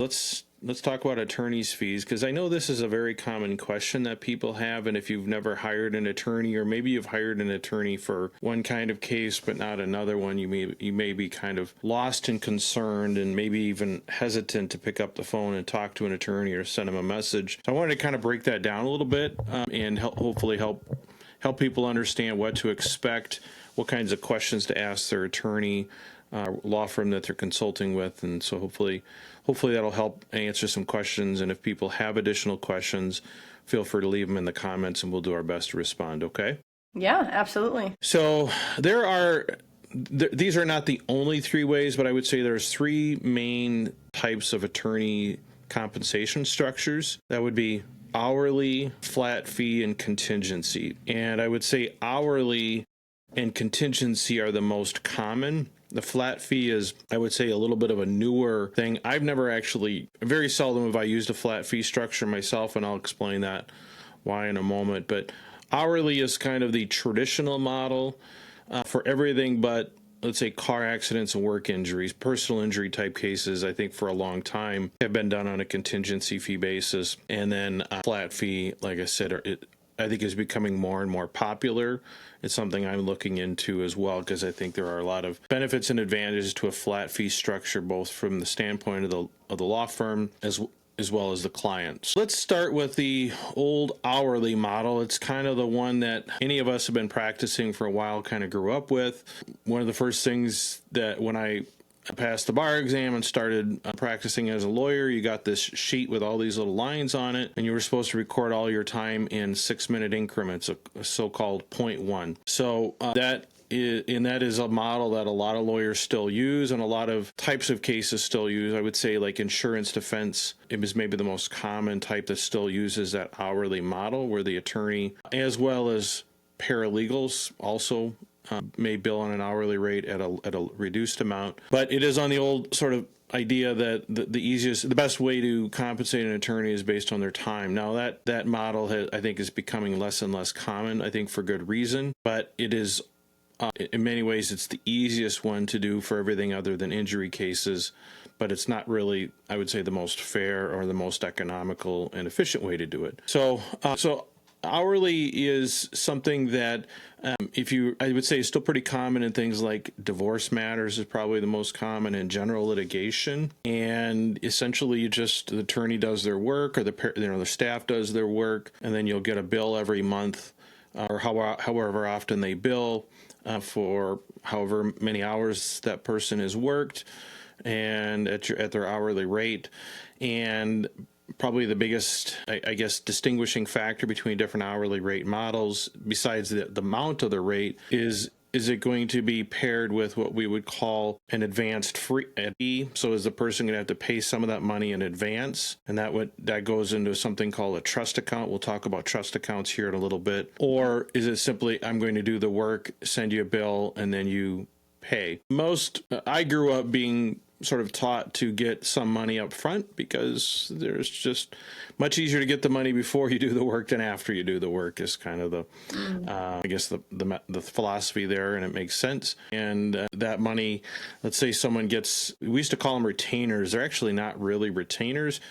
Let's talk about attorney's fees, because I know this is a very common question that people have. And if you've never hired an attorney, or maybe you've hired an attorney for one kind of case but not another one, you may be kind of lost and concerned, and maybe even hesitant to pick up the phone and talk to an attorney or send them a message. So I wanted to kind of break that down a little bit, and hopefully help people understand what to expect, what kinds of questions to ask their attorney, law firm that they're consulting with. And so hopefully that'll help answer some questions. And if people have additional questions, feel free to leave them in the comments and we'll do our best to respond. Okay? Yeah, absolutely. So these are not the only three ways, but I would say there's three main types of attorney compensation structures. That would be hourly, flat fee, and contingency. And I would say hourly and contingency are the most common. The flat fee is, I would say, a little bit of a newer thing. Very seldom have I used a flat fee structure myself, and I'll explain that why in a moment. But hourly is kind of the traditional model for everything but, let's say, car accidents and work injuries. Personal injury type cases, I think for a long time, have been done on a contingency fee basis. And then flat fee, like I said, I think is becoming more and more popular. It's something I'm looking into as well, because I think there are a lot of benefits and advantages to a flat fee structure, both from the standpoint of the law firm as well as the client. So let's start with the old hourly model. It's kind of the one that any of us have been practicing for a while, kind of grew up with. One of the first things that when I passed the bar exam and started practicing as a lawyer, you got this sheet with all these little lines on it, and you were supposed to record all your time in 6-minute increments, a so-called 0.1. So that is a model that a lot of lawyers still use, and a lot of types of cases still use. I would say like insurance defense, it was maybe the most common type that still uses that hourly model, where the attorney, as well as paralegals, also may bill on an hourly rate at a reduced amount. But it is on the old sort of idea that the best way to compensate an attorney is based on their time. Now that model I think is becoming less and less common, I think for good reason, but it is in many ways it's the easiest one to do for everything other than injury cases, but it's not really, I would say, the most fair or the most economical and efficient way to do it. So hourly is something that I would say is still pretty common in things like divorce matters is probably the most common, in general litigation. And essentially the attorney does their work, or the staff does their work, and then you'll get a bill every month, or however often they bill for however many hours that person has worked, and at their hourly rate. And probably the biggest, I guess, distinguishing factor between different hourly rate models, besides the amount of the rate, is it going to be paired with what we would call an advanced fee? So is the person going to have to pay some of that money in advance? And that goes into something called a trust account. We'll talk about trust accounts here in a little bit. Or is it simply, I'm going to do the work, send you a bill, and then you pay? I grew up being sort of taught to get some money up front, because there's just much easier to get the money before you do the work than after you do the work, is kind of the philosophy there, and it makes sense. And that money, let's say someone gets, we used to call them retainers. They're actually not really retainers.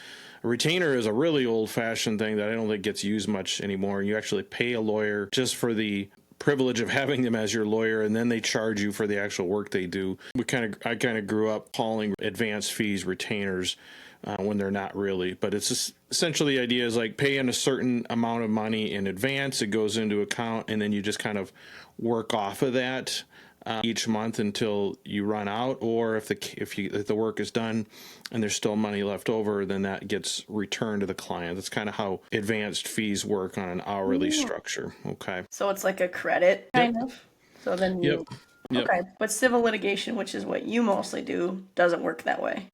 A retainer is a really old-fashioned thing that I don't think gets used much anymore. You actually pay a lawyer just for the privilege of having them as your lawyer, and then they charge you for the actual work they do. I kind of grew up calling advanced fees retainers when they're not really, but it's essentially the idea is like paying a certain amount of money in advance. It goes into account, and then you just kind of work off of that each month until you run out, or if the work is done and there's still money left over, then that gets returned to the client. That's kind of how advanced fees work on an hourly structure. Okay. So it's like a credit kind of. So then Yep. Okay, but civil litigation, which is what you mostly do, doesn't work that way.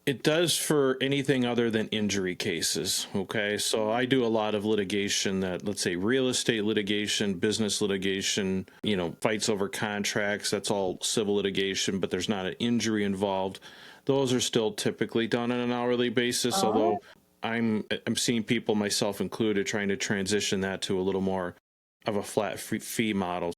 It does for anything other than injury cases, okay? So I do a lot of litigation that, let's say, real estate litigation, business litigation, fights over contracts, that's all civil litigation, but there's not an injury involved. Those are still typically done on an hourly basis, although I'm seeing people, myself included, trying to transition that to a little more of a flat fee model.